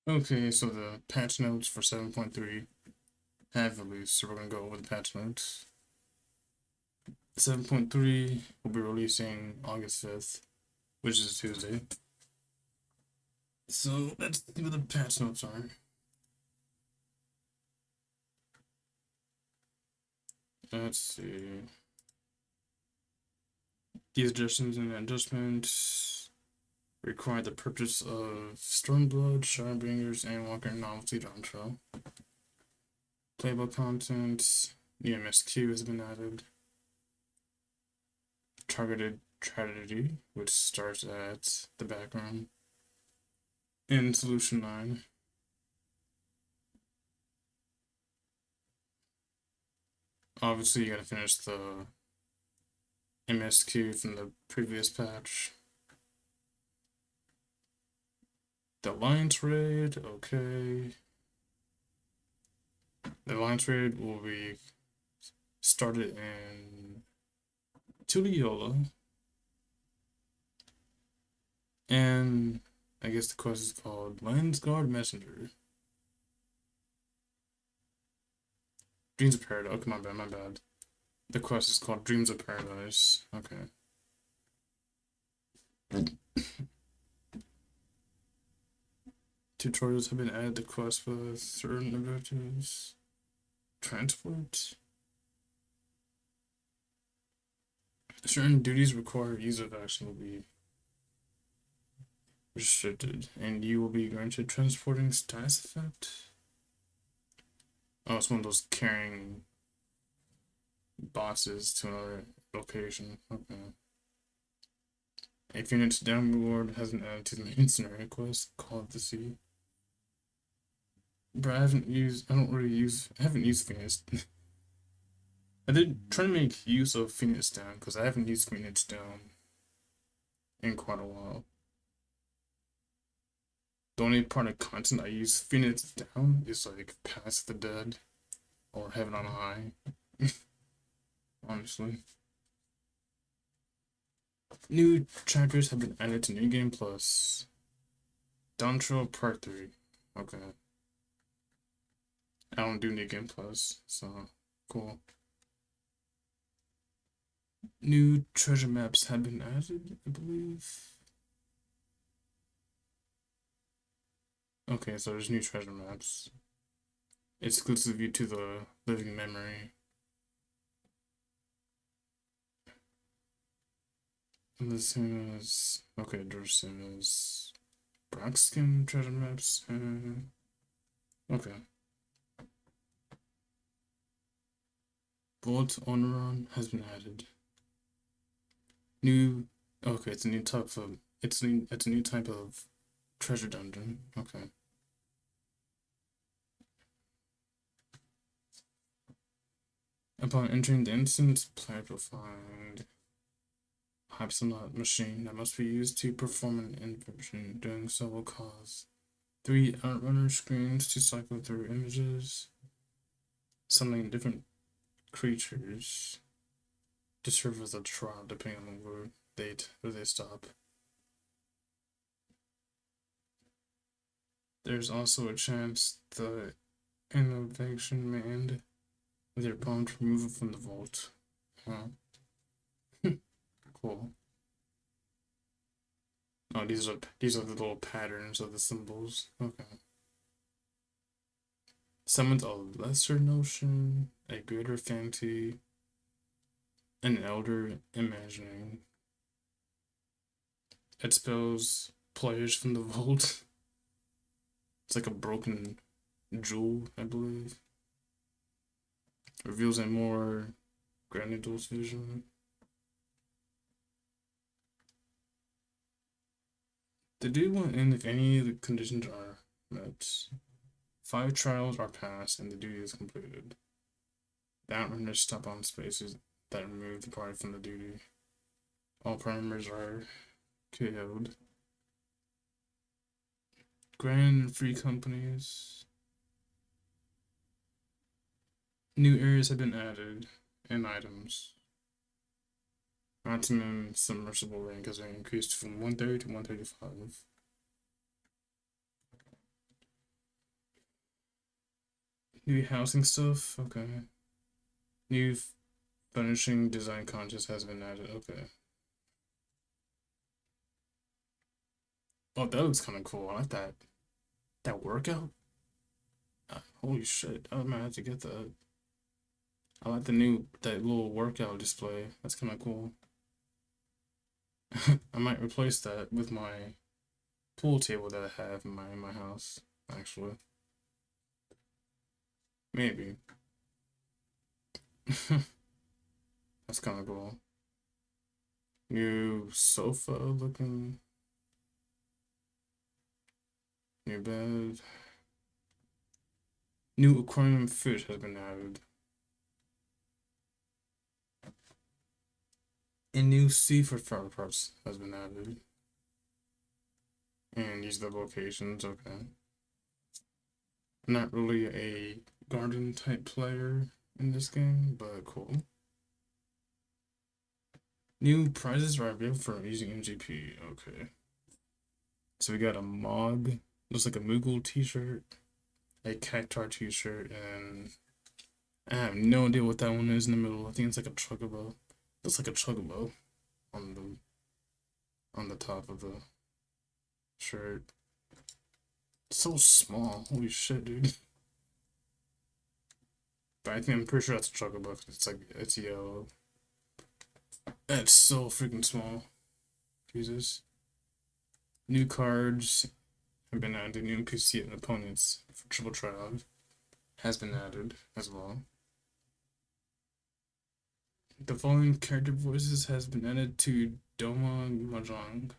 Okay, so the patch notes for 7.3 have released, so we're gonna go over the patch notes. 7.3 will be releasing August 5th, which is Tuesday. So let's see what the patch notes are. Let's see. These adjustments require the purchase of Stormblood, Shadowbringers, endwalker, and novelty Dawntrail. Playable content, new MSQ has been added. Targeted tragedy, which starts at the background. In Solution 9. Obviously, you gotta finish the MSQ from the previous patch. The Alliance Raid, okay. The Alliance Raid will be started in Tuliola. And I guess the quest is called Landsguard Messenger. Dreams of Paradise. Okay, my bad. The quest is called Dreams of Paradise. Okay. Tutorials have been added to quest for certain objectives. Transport. Certain duties require user action will be restricted, and you will be granted transporting status effect. Oh, it's one of those carrying bosses to another location. Okay. If units downward has been added to the main scenario quest, Call of the Sea. But I haven't used Phoenix. I did try to make use of Phoenix Down because I haven't used Phoenix Down in quite a while. The only part of content I use Phoenix Down is like Past the Dead or Heaven on High. Honestly. New chapters have been added to New Game Plus. Dawntrail Part 3. Okay. I don't do New Game Plus, so cool. New treasure maps have been added, I believe. Okay, so there's new treasure maps. Exclusively to the living memory. And the same as okay, there's same as Braxkin treasure maps. Okay. Vault on Run has been added. New okay, it's a new type of it's a new type of treasure dungeon. Okay. Upon entering the instance, player will find Hypsilot machine that must be used to perform an encryption. Doing so will cause 3 outrunner screens to cycle through images, summoning different creatures to serve as a trial depending on where they stop. There's also a chance the innovation may end with your opponent removal from the vault. Huh. Cool. Oh, these are the little patterns of the symbols. Okay. Summons a lesser notion, a greater fantasy, an elder imagining. It spells players from the vault. It's like a broken jewel, I believe. Reveals a more grandiose vision. The duty will end if any of the conditions are met. 5 trials are passed and the duty is completed. The outrunners stop on spaces that remove the party from the duty. All party members are KO'd. Grand and free companies. New areas have been added and items. Maximum submersible rank has been increased from 130 to 135. New housing stuff. Okay. New furnishing design contest has been added. Okay. Oh, that looks kind of cool. I like that. That workout. Holy shit! I might have to get that. I like that little workout display. That's kind of cool. I might replace that with my pool table that I have in my house. Actually, maybe. That's kind of cool. New sofa looking. New bed. New aquarium fish has been added. And new seafood flower parts has been added. And these are the locations, okay. Not really a garden type player in this game, but cool. New prizes are available for using MGP, okay. So we got a Mog, looks like a Moogle t-shirt, a Cactar t-shirt, and I have no idea what that one is in the middle. I think it's like a chocobo. Looks like a chocobo on the top of the shirt. It's so small. Holy shit, dude. But I think I'm pretty sure that's a chocobo. It's yellow. That's so freaking small. Jesus. New cards have been added. New NPC and opponents for Triple Trial has been added as well. The following character voices has been added to Doma Mahjong.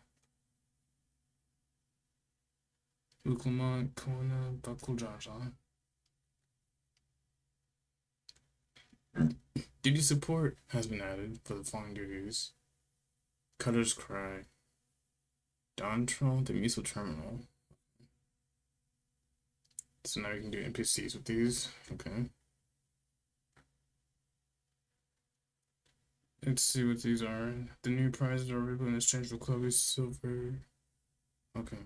Uklama Kona Bakuljaja. Duty support has been added for the following duties. Cutter's Cry. Dawntrail, the Miso Terminal. So now you can do NPCs with these. Okay. Let's see what these are. The new prizes are available in exchange for Chloe's silver. Okay.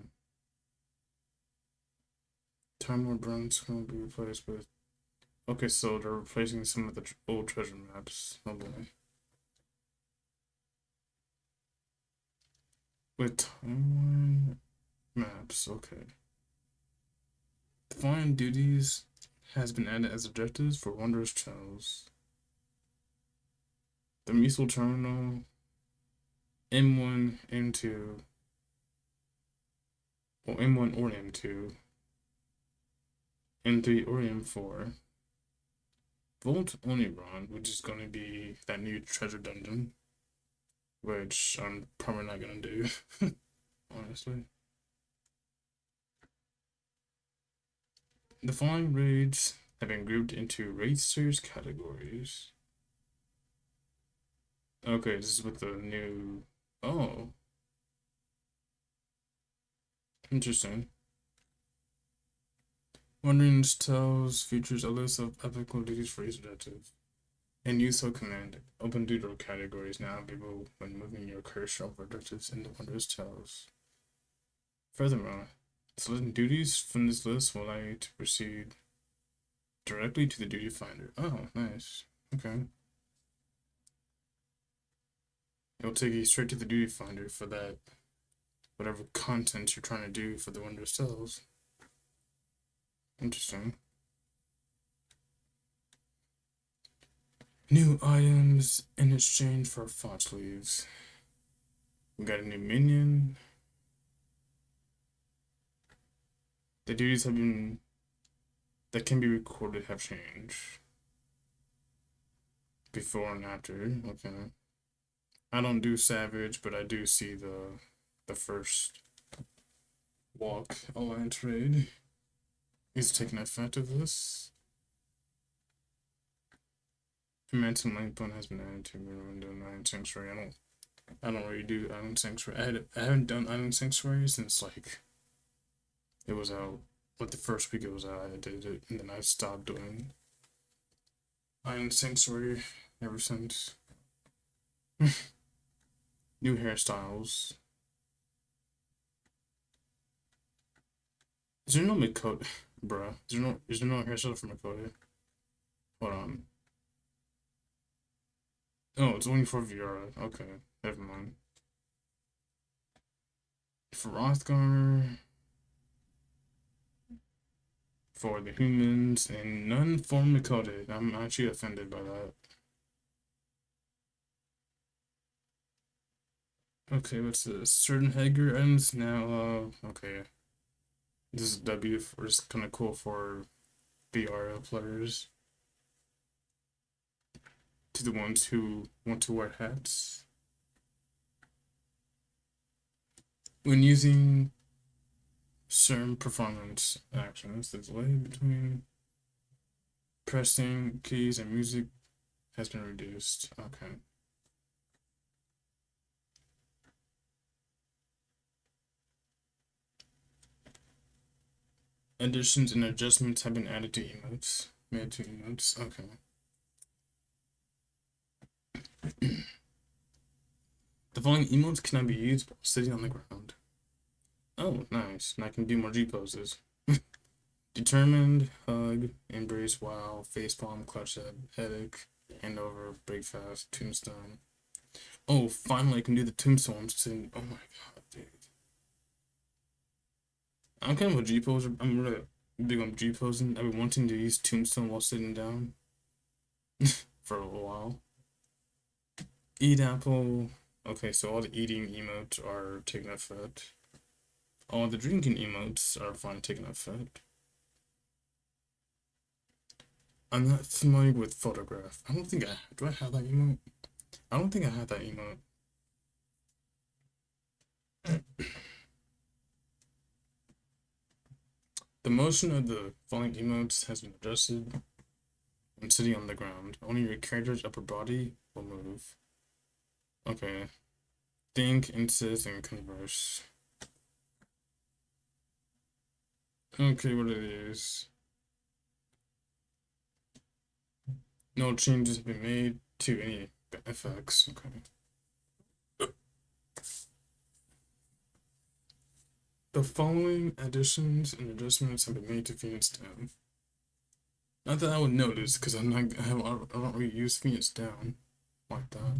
Time Lord Bronze will be replaced with. Okay, so they're replacing some of the old treasure maps. Oh boy. With timeline maps, okay. The following duties has been added as objectives for Wondrous Tales. The Miso Terminal, M1, M2, well, M1 or M2, M3 or M4. Vault Oniron, which is going to be that new treasure dungeon, which I'm probably not going to do, honestly. The following raids have been grouped into raid series categories. Okay, this is with the new. Oh. Interesting. Wondering Tales features a list of epic duties for each objective. And USO command, open doodle categories now available when moving your cursor over objectives into Wondrous Tales. Furthermore, selecting duties from this list will allow you to proceed directly to the duty finder. Oh, nice. Okay. It will take you straight to the duty finder for that, whatever content you're trying to do for the Wondrous Tales. Interesting. New items in exchange for font leaves. We got a new minion. The duties that can be recorded have changed. Before and after, okay. I don't do Savage, but I do see the first walk alliance raid is taking effect of this. Momentum link button has been added to window 9 Sanctuary. I don't really do Island Sanctuary. I haven't done Island Sanctuary since like it was out. Like the first week it was out, I did it, and then I stopped doing Island Sanctuary ever since. New hairstyles. Is there no Mikoto? Bruh. Is there no hairstyle from Makota? Hold on. Oh, it's only for VR. Okay, never mind. For Rothgar, for the humans, and none for Makota. I'm actually offended by that. Okay, what's this? Certain Hager ends now. Okay. This is W for it's kind of cool for VR players. To the ones who want to wear hats. When using certain performance actions, the delay between pressing keys and music has been reduced. Okay. Additions and adjustments have been added to emotes. Made to emotes. Okay. The following emotes cannot be used while sitting on the ground. Oh, nice. And I can do more G poses. Determined, hug, embrace, wow, facepalm, clutch head, headache, hand over, break fast, tombstone. Oh, finally I can do the tombstone. I'm sitting. Oh my god, dude. I'm kind of a G poser. I'm really big on G posing. I've been wanting to use tombstone while sitting down for a while. Eat apple. Okay, so all the eating emotes are taking effect. All the drinking emotes are finally taking effect. I'm not familiar with photograph. I don't think do I have that emote? I don't think I have that emote. The motion of the following emotes has been adjusted when sitting on the ground. Only your character's upper body will move. Okay. Think, insist, and converse. Okay, what it is. No changes have been made to any effects. Okay. The following additions and adjustments have been made to Phoenix Down. Not that I would notice, because I don't really use Phoenix Down like that.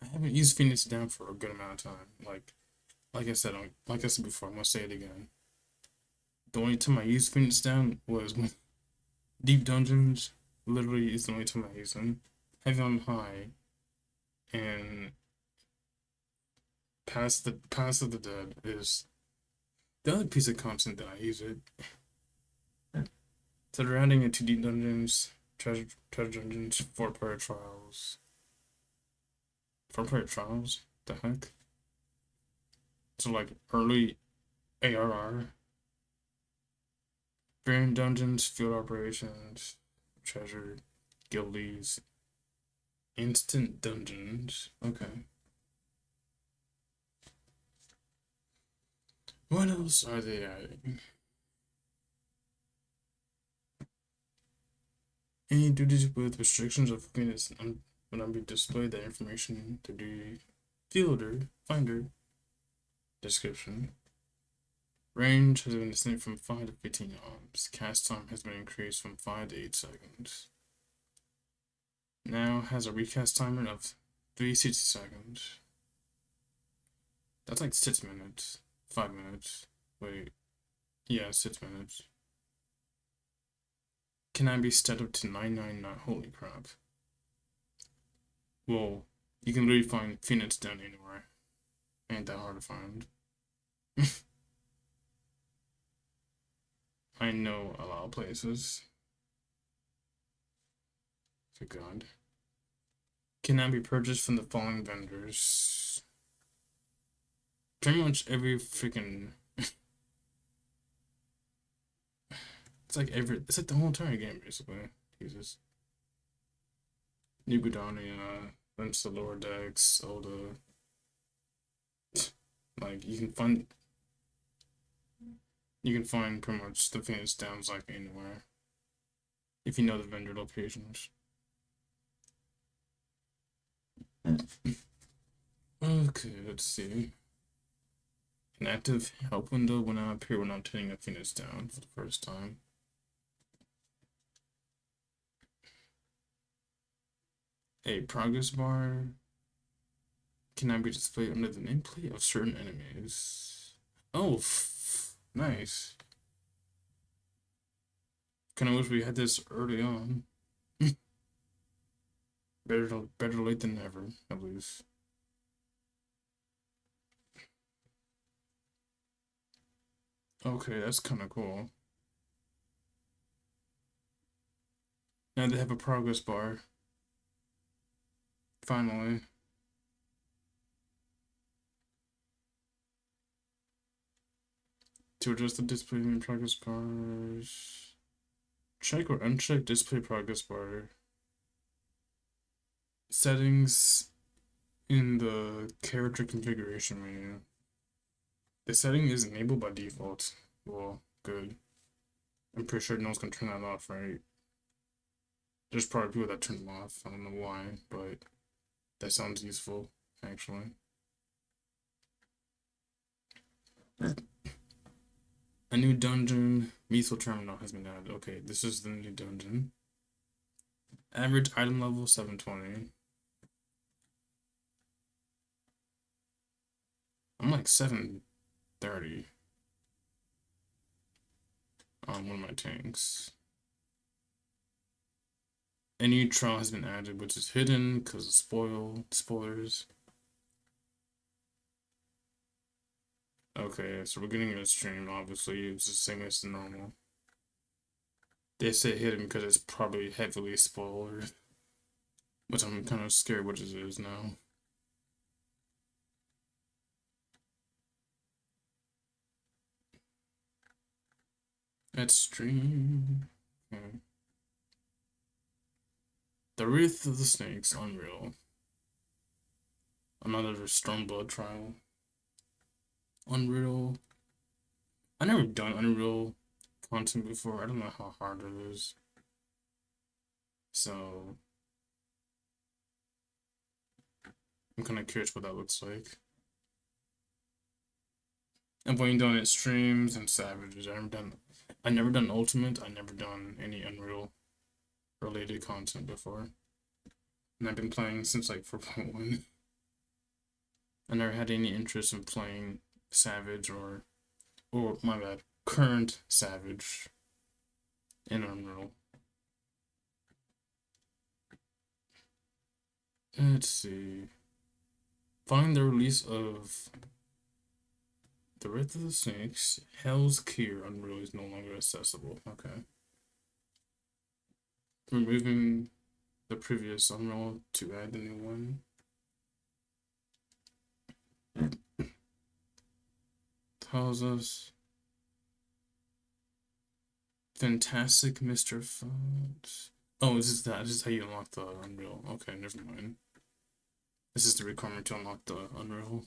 I haven't used Phoenix Down for a good amount of time. Like I said, before, I'm gonna say it again. The only time I used Phoenix Down was when Deep Dungeons. Literally, is the only time I use them. Heavy on High and Pass of the Dead is the other piece of content that I use it. So they're adding it to Deep Dungeons, Treasure Dungeons, 4-player trials. 4-player trials? The heck? So like early ARR, Variant Dungeons, Field Operations, Treasure, Guildies, Instant Dungeons. Okay. What else are they adding? Any duties with restrictions of minutes will not be displayed that information to the finder description. Range has been extended from 5 to 15 arms. Cast time has been increased from 5 to 8 seconds. Now has a recast timer of 360 seconds. That's like 6 minutes. 5 minutes. Wait. Yeah, 6 minutes. Can I be stepped up to 999? Holy crap. Well, you can literally find Phoenix Down anywhere. Ain't that hard to find. I know a lot of places. Good God. Cannot be purchased from the following vendors. Pretty much every freaking. It's like the whole entire game basically. Jesus. Nubudonia, Vince the Lower Decks, Oda. Like you can find pretty much the Phoenix Downs like anywhere. If you know the vendor locations. Okay, let's see. An active help window will now appear when I'm turning a Phoenix down for the first time. A progress bar cannot be displayed under the nameplate of certain enemies. Oh, nice. Kinda wish we had this early on. better late than never, at least. Okay, that's kind of cool. Now they have a progress bar. Finally. To adjust the display in progress bars. Check or uncheck display progress bar. Settings in the character configuration menu. The setting is enabled by default. Well, good. I'm pretty sure no one's gonna turn that off, right? There's probably people that turn them off. I don't know why, but that sounds useful, actually. A new dungeon, Methyl Terminal, has been added. Okay, this is the new dungeon. Average item level 720. I'm like 730 on one of my tanks. A new trial has been added, which is hidden because of spoilers. Okay, so we're getting a stream, obviously. It's the same as the normal. They say hidden because it's probably heavily spoiled, which I'm kind of scared what it is now. Let's stream. Okay. The Wraith of the Snakes, Unreal. Another Stormblood trial. Unreal. I never done Unreal content before. I don't know how hard it is. So I'm kind of curious what that looks like. I've only done it streams and Savages. I never done Ultimate. I never done any Unreal related content before. And I've been playing since like 4.1. I never had any interest in playing Savage or my bad, current Savage in Unreal. Let's see. Following the release of The Wraith of the Snakes, Hell's Kier Unreal is no longer accessible. Okay. Removing the previous Unreal to add the new one. Tells us Fantastic Mr. Fudge. Oh, this is that. This is how you unlock the Unreal. Okay, never mind. This is the requirement to unlock the Unreal.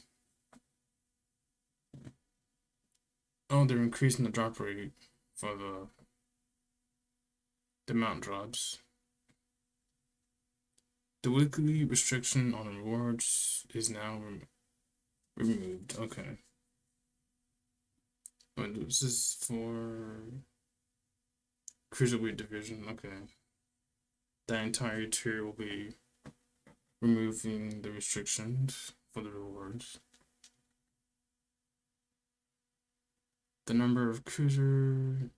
Oh, they're increasing the drop rate for the mount drops. The weekly restriction on rewards is now removed. Okay. Oh, this is for Cruiserweight division. Okay. That entire tier will be removing the restrictions for the rewards. The number of cruiser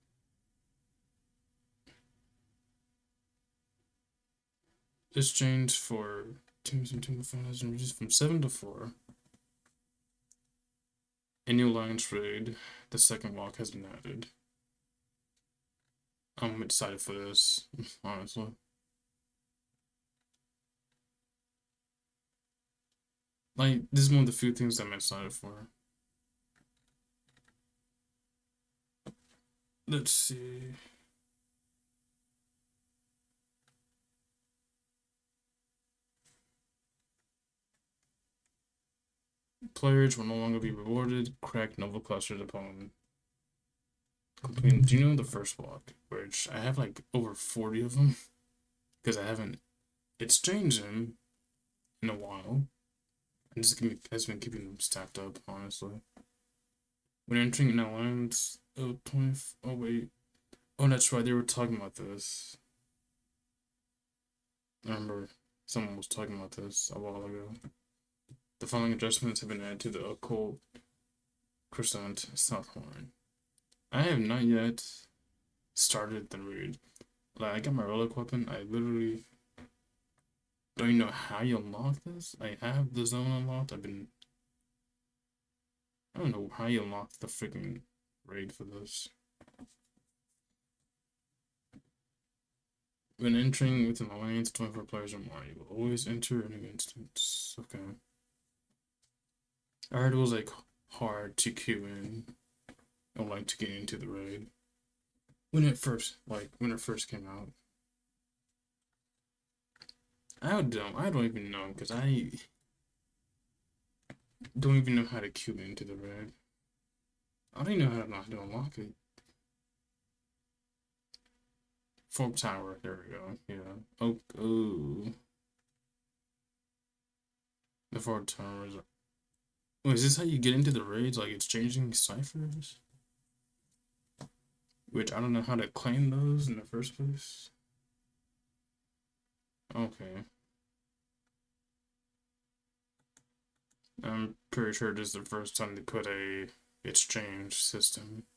is changed for teams and team finals and reduced from 7 to 4. A new alliance raid, the second walk, has been added. I'm excited for this, honestly. Like, this is one of the few things I'm excited for. Let's see. Players will no longer be rewarded. Crack Nova clusters upon completing. Do you know the first walk? Which I have like over 40 of them because I haven't exchanged them in a while. And just has been keeping them stacked up, honestly. When entering an alliance of 20. Oh, wait. Oh, that's right. They were talking about this. I remember someone was talking about this a while ago. The following adjustments have been added to the occult crescent Southhorn. I have not yet started the raid. Like, I got my relic weapon. I literally don't even know how you unlock this. I have the zone unlocked. I don't know how you unlock the freaking raid for this. When entering with an alliance, 24 players or more, you will always enter a new instance. Okay. I heard it was like hard to queue in or like to get into the raid. When it first came out. I don't even know because I don't even know how to queue into the raid. I don't even know how to unlock it. Fork Tower, there we go. Yeah. Oh. The Fork Towers. Wait, is this how you get into the raids? Like it's changing ciphers? Which I don't know how to claim those in the first place. Okay. I'm pretty sure this is the first time they put a exchange system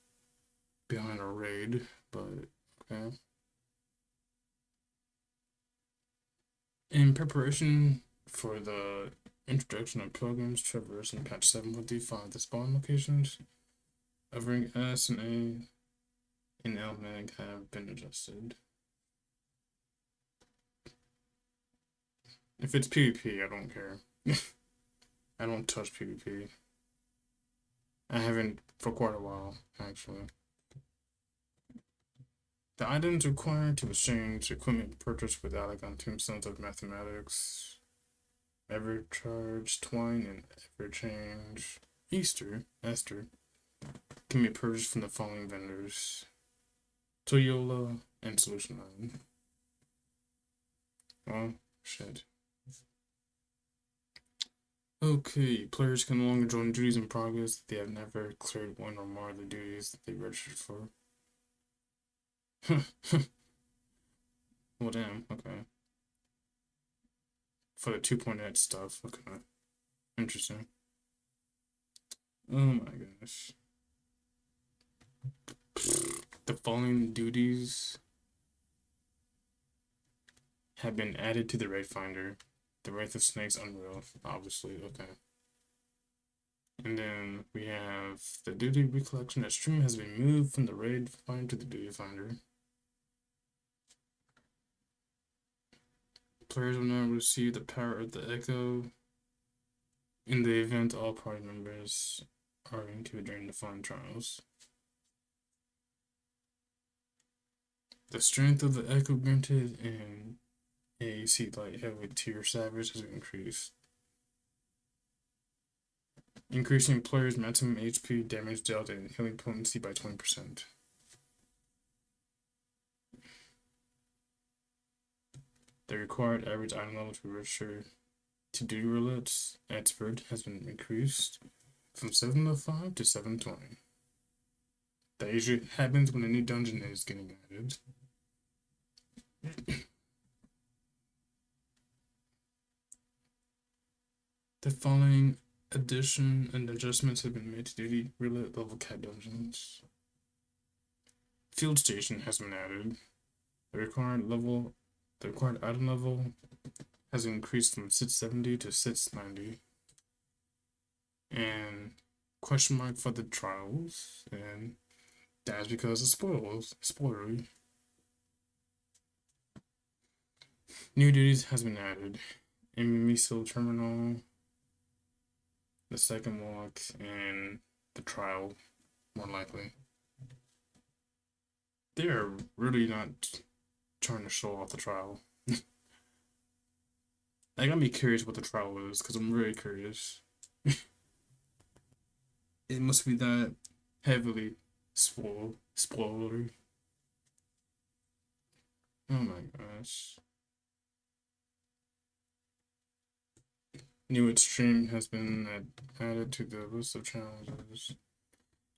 behind a raid, but okay. In preparation for the introduction of Pilgrim's Traverse in patch 7.5, the spawn locations of ring S and A in LMAG have been adjusted. If it's PvP, I don't care. I don't touch PvP. I haven't for quite a while, actually. The items required to exchange equipment purchased with Allegon Tombstones of Mathematics, Evercharge, Twine, and Everchange, Esther, can be purchased from the following vendors: Toyola and Solution 9. Oh, shit. Okay, players can no longer join duties in progress if they have never cleared one or more of the duties that they registered for. Well, damn, okay. For the 2.8 stuff, okay. Interesting. Oh my gosh. The following duties have been added to the raid finder. The Wraith of Snakes Unreal, obviously, okay. And then we have the duty recollection at stream has been moved from the raid finder to the duty finder. Players will now receive the power of the echo. In the event all party members are included during the fun trials. The strength of the echo granted in AAC light heavy tier savage has increased. Increasing players' maximum HP, damage dealt, and healing potency by 20%. The required average item level to register to duty roulettes expert has been increased from 705 to 720. That usually happens when a new dungeon is getting added. The following addition and adjustments have been made to duty roulette level cap dungeons. Field station has been added. The required item level has increased from 670 to 690. And question mark for the trials, and that's because of spoilery. New duties has been added. Miso terminal, the second walk, and the trial, more likely. They're really not trying to show off the trial. I gotta be curious what the trial is, because I'm very curious. It must be that heavily spoilery. Oh my gosh. New extreme has been added to the list of challenges.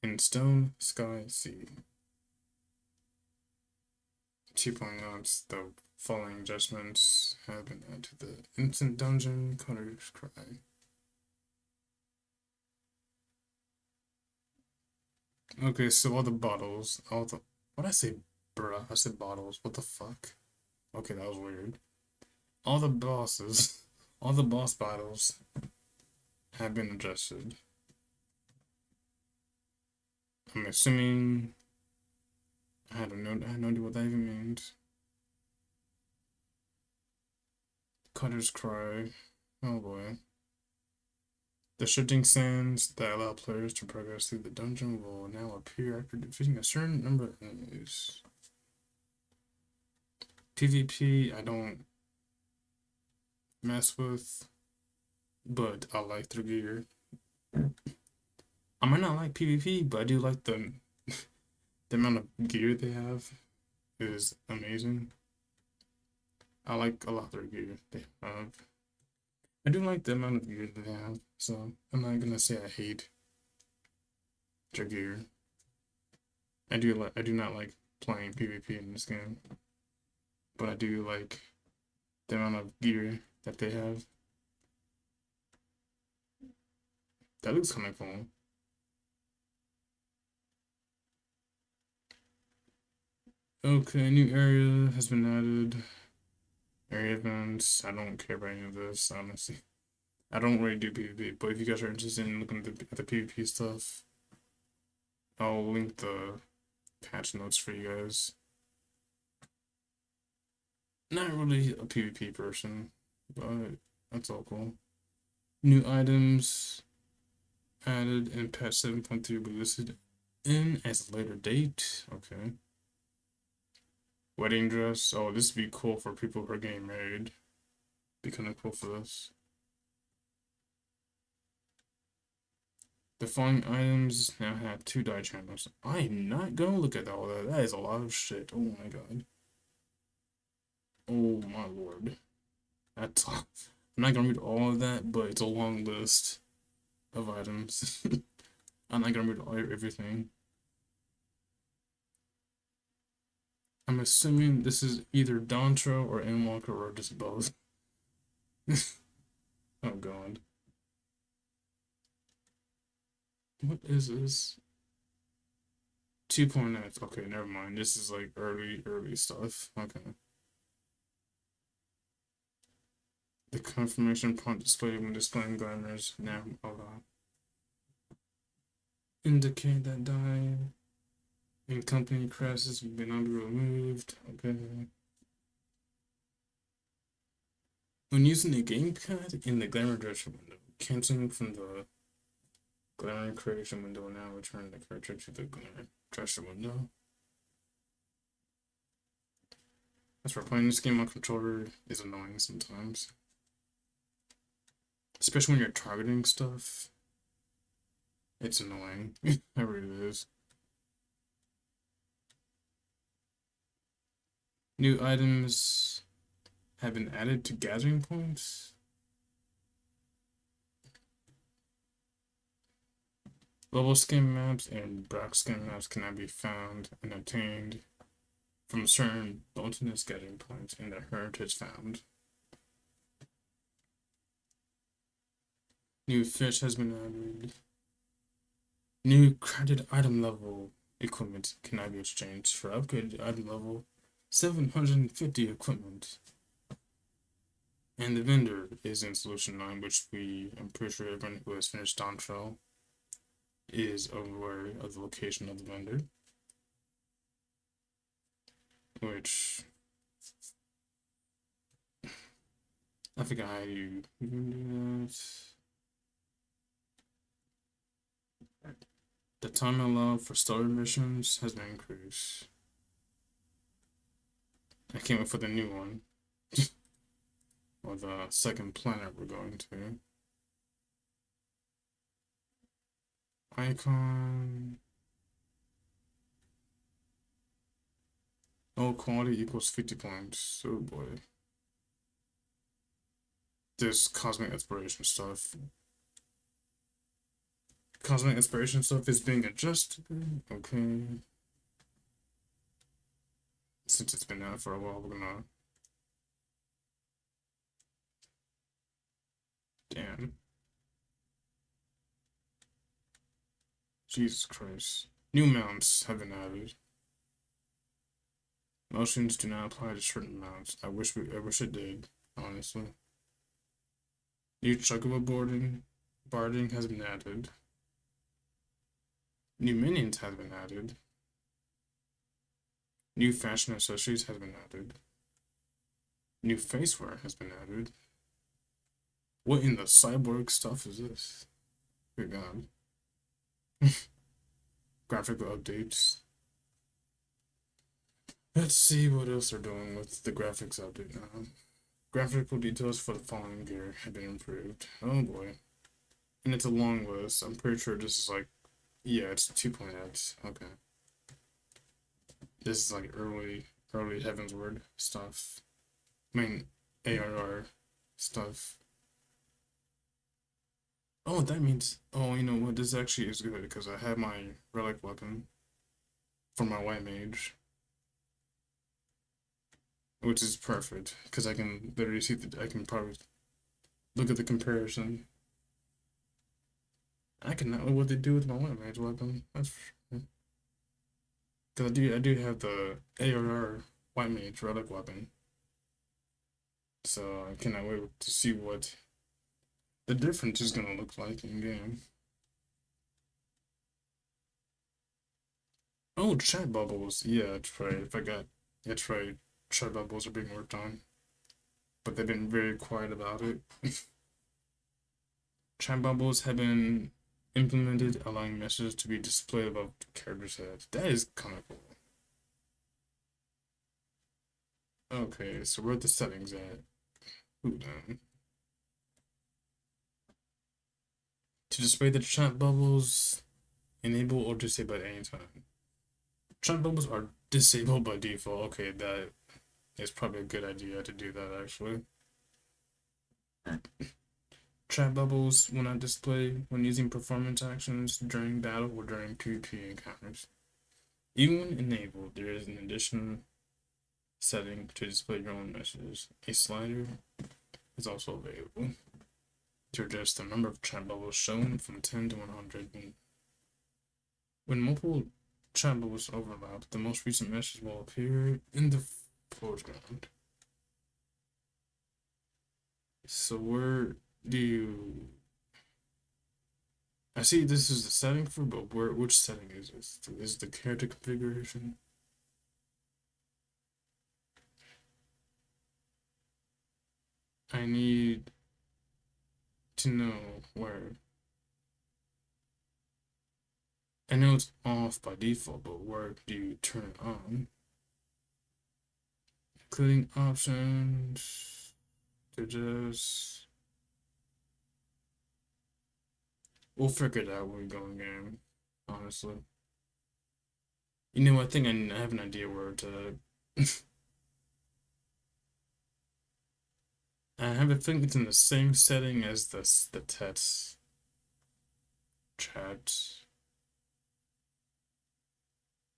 in Stone, Sky, Sea. 2.0, the following adjustments have been added to the instant dungeon, Cutter's Cry. Okay, so all the bottles, what'd I say, bruh? I said bottles, what the fuck? Okay, that was weird. All the bosses, all the boss battles have been adjusted. I'm assuming, I had no idea what that even means. Cutter's Cry, oh boy. The shifting sands that allow players to progress through the dungeon will now appear after defeating a certain number of enemies. PvP, I don't mess with, but I like their gear. I might not like PvP, but I do like the amount of gear they have is amazing. I like a lot of their gear they have. I do like the amount of gear they have, so I'm not gonna say I hate their gear. I do not like playing PvP in this game, but I do like the amount of gear that they have. That looks kind of cool. Okay, new area has been added. Area events. I don't care about any of this, honestly. I don't really do PvP, but if you guys are interested in looking at the PvP stuff, I'll link the patch notes for you guys. Not really a PvP person, but that's all cool. New items added in patch 7.3 will be listed in as a later date. Okay. Wedding dress. Oh, this would be cool for people who are getting married. Be kind of cool for this. The following items now have 2 dye channels. I am not gonna look at all that. That is a lot of shit. Oh my god. Oh my lord. That's I'm not gonna read all of that, but it's a long list of items. I'm not gonna read everything. I'm assuming this is either Dawntrail or endwalker or just both. Oh god. What is this? 2.x. Okay, never mind. This is like early stuff. Okay. The confirmation prompt displayed when displaying glamours now allowed. Indicate that die in company crashes may not be removed. Okay. When using the gamepad in the glamour dresser window, canceling from the glamour creation window now return the character to the glamour dresser window. As for playing this game on controller is annoying sometimes. Especially when you're targeting stuff. It's annoying. It really is. New items have been added to gathering points. Level skin maps and block skin maps cannot be found and obtained from certain bonus gathering points in the heritage found. New fish has been added. New crafted item level equipment cannot be exchanged for upgraded item level 750 equipment. And the vendor is in solution 9, which I'm pretty sure everyone who has finished Dawntrail is aware of the location of the vendor. Which I forgot how you can do that. The time allowed for story missions has been increased. I can't wait for the new one. Or the second planet we're going to. Icon. Oh, quality equals 50 points. Oh boy. This cosmic exploration stuff. Cosmic inspiration stuff is being adjusted. Okay. Since it's been out for a while, we're gonna. Damn. Jesus Christ. New mounts have been added. Motions do not apply to certain mounts. I wish it did, honestly. New chocobo barding has been added. New minions have been added. New fashion accessories has been added. New facewear has been added. What in the cyborg stuff is this? Good God. Graphical updates. Let's see what else they're doing with the graphics update now. Graphical details for the following gear have been improved. Oh boy. And it's a long list. I'm pretty sure this is like, yeah, it's 2.x. Okay. This is like early Heavensward stuff. I mean, ARR stuff. Oh, that means, oh, you know what? This actually is good because I have my relic weapon for my white mage, which is perfect because I can literally see I can probably look at the comparison. I can know what they do with my white mage weapon. That's because I do have the ARR white mage relic weapon, so I cannot wait to see what the difference is gonna look like in game. Oh, chat bubbles. Yeah, that's right. I forgot. That's right. Chat bubbles are being worked on, but they've been very quiet about it. Chat bubbles have been implemented, allowing messages to be displayed above characters' heads. That is kind of cool. Okay, so where are the settings at? Ooh, done. To display the chat bubbles, enable or disable at any time. Chat bubbles are disabled by default. Okay, that is probably a good idea to do that actually. Chat bubbles will not display when using performance actions during battle or during PvP encounters. Even when enabled, there is an additional setting to display your own messages. A slider is also available to adjust the number of chat bubbles shown from 10 to 100. When multiple chat bubbles overlap, the most recent message will appear in the foreground. So where do you... I see this is the setting for, but which setting is this? Is the character configuration? I need to know where. I know it's off by default, but where do you turn it on? Including options to just... We'll figure it out when we go in game, honestly. You know, I think I have an idea where to... I have a feeling it's in the same setting as the text chat.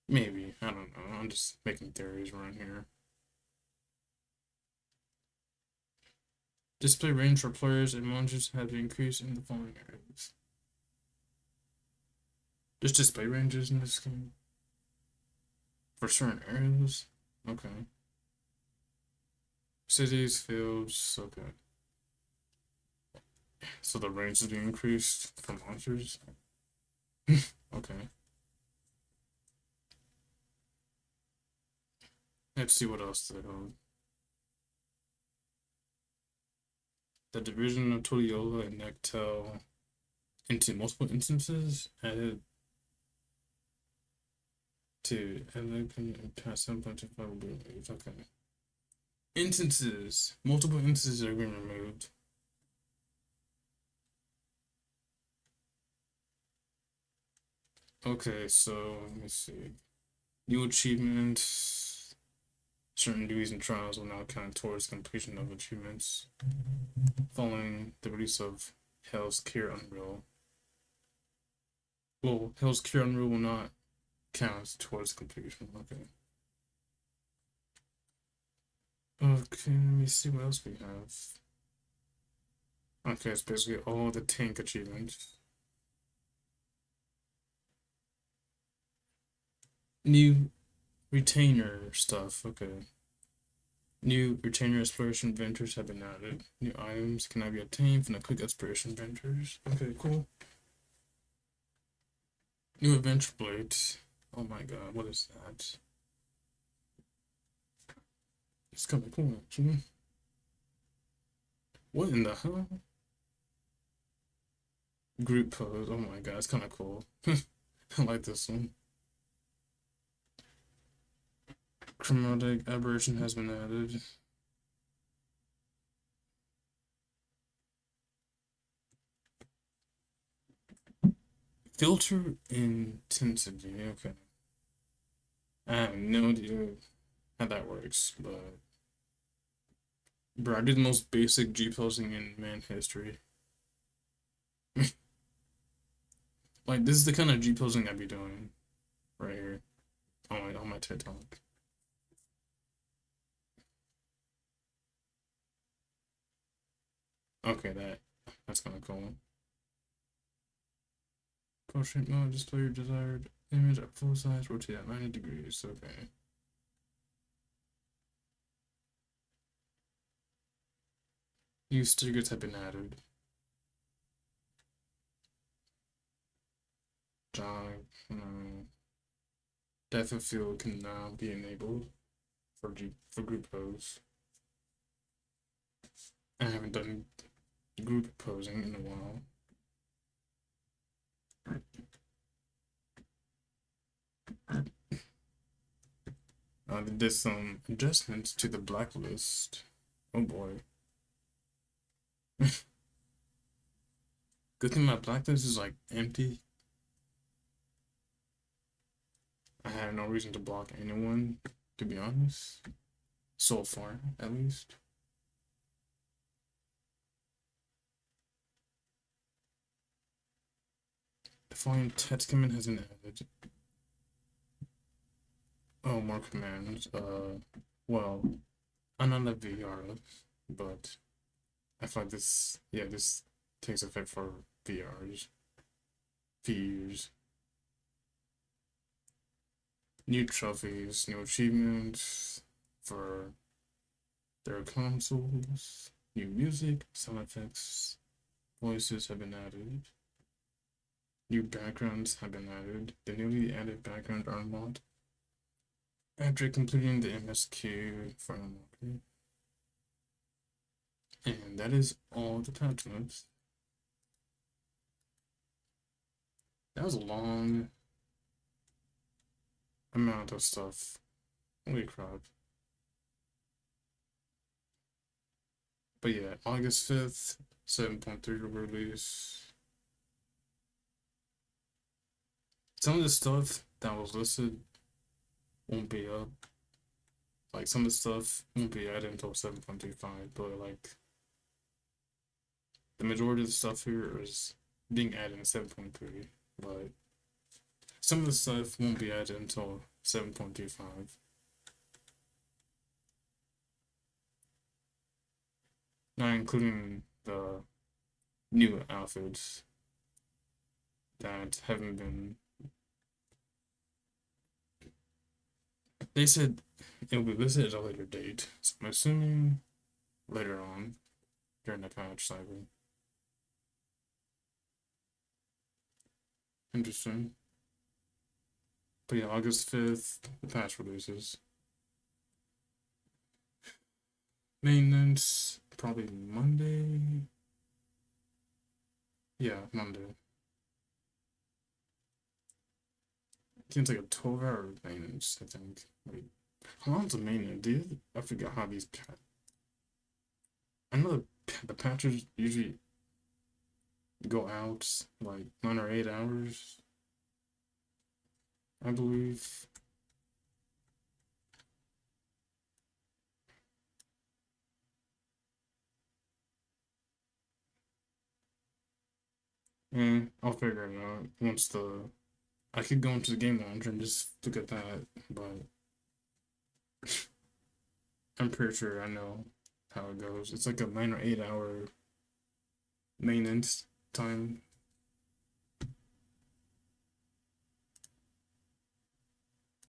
Maybe, I don't know. I'm just making theories around here. Display range for players and monsters have increased in the following areas. There's display ranges in this game for certain areas. Okay. Cities, fields. Okay. So the range is being increased for monsters. Okay. Let's see what else they have. The division of Toliola and Nectel into multiple instances added to past 7.25. Okay. Instances. Multiple instances are being removed. Okay, so let me see. New achievements. Certain duties and trials will now count towards completion of achievements following the release of Hell's Care Unreal. Well, Hell's Cure rule will not count towards completion. Okay. Okay, let me see what else we have. Okay, it's basically all the tank achievements. New retainer stuff. Okay. New retainer exploration ventures have been added. New items can now be obtained from the quick exploration ventures. Okay, cool. New adventure blade. Oh my god, what is that? It's kind of cool, actually. What in the hell? Group pose. Oh my god, it's kind of cool. I like this one. Chromatic aberration has been added. Filter intensity. Okay. I have no idea how that works, but bro, I did the most basic G posing in man history. Like this is the kind of G posing I'd be doing right here on my TikTok. Okay, that's kind of cool. Portrait mode, display your desired image at full size, rotate at 90 degrees. Okay. New stickers have been added. Jog, depth of field can now be enabled for group pose. I haven't done group posing in a while. They did some adjustments to the blacklist. Oh boy. Good thing my blacklist is like empty. I had no reason to block anyone, to be honest. So far, at least. The following text command has been added. Oh, more commands. Well, I'm not a VR, but I thought this, yeah, this takes effect for VRs. Views. New trophies, new achievements for their consoles, new music, sound effects, voices have been added. New backgrounds have been added. The newly added backgrounds are unlocked after completing the MSQ for unlocking. And that is all the patch notes. That was a long amount of stuff. Holy crap. But yeah, August 5th, 7.3 release. Some of the stuff that was listed won't be up. Like some of the stuff won't be added until 7.25, but like the majority of the stuff here is being added in 7.3, but some of the stuff won't be added until 7.25. Not including the new outfits that haven't been. They said it will be listed at a later date, so I'm assuming later on during the patch cycle. Interesting. But yeah, August 5th, the patch releases. Maintenance, probably Monday. Yeah, Monday. Seems like a 12-hour maintenance, I think. Wait, how long's the maintenance? I forgot how these. I know the patches usually go out like 9 or 8 hours, I believe. I'll figure it out once I could go into the game launcher and just look at that, but I'm pretty sure I know how it goes. It's like a 9 or 8 hour maintenance time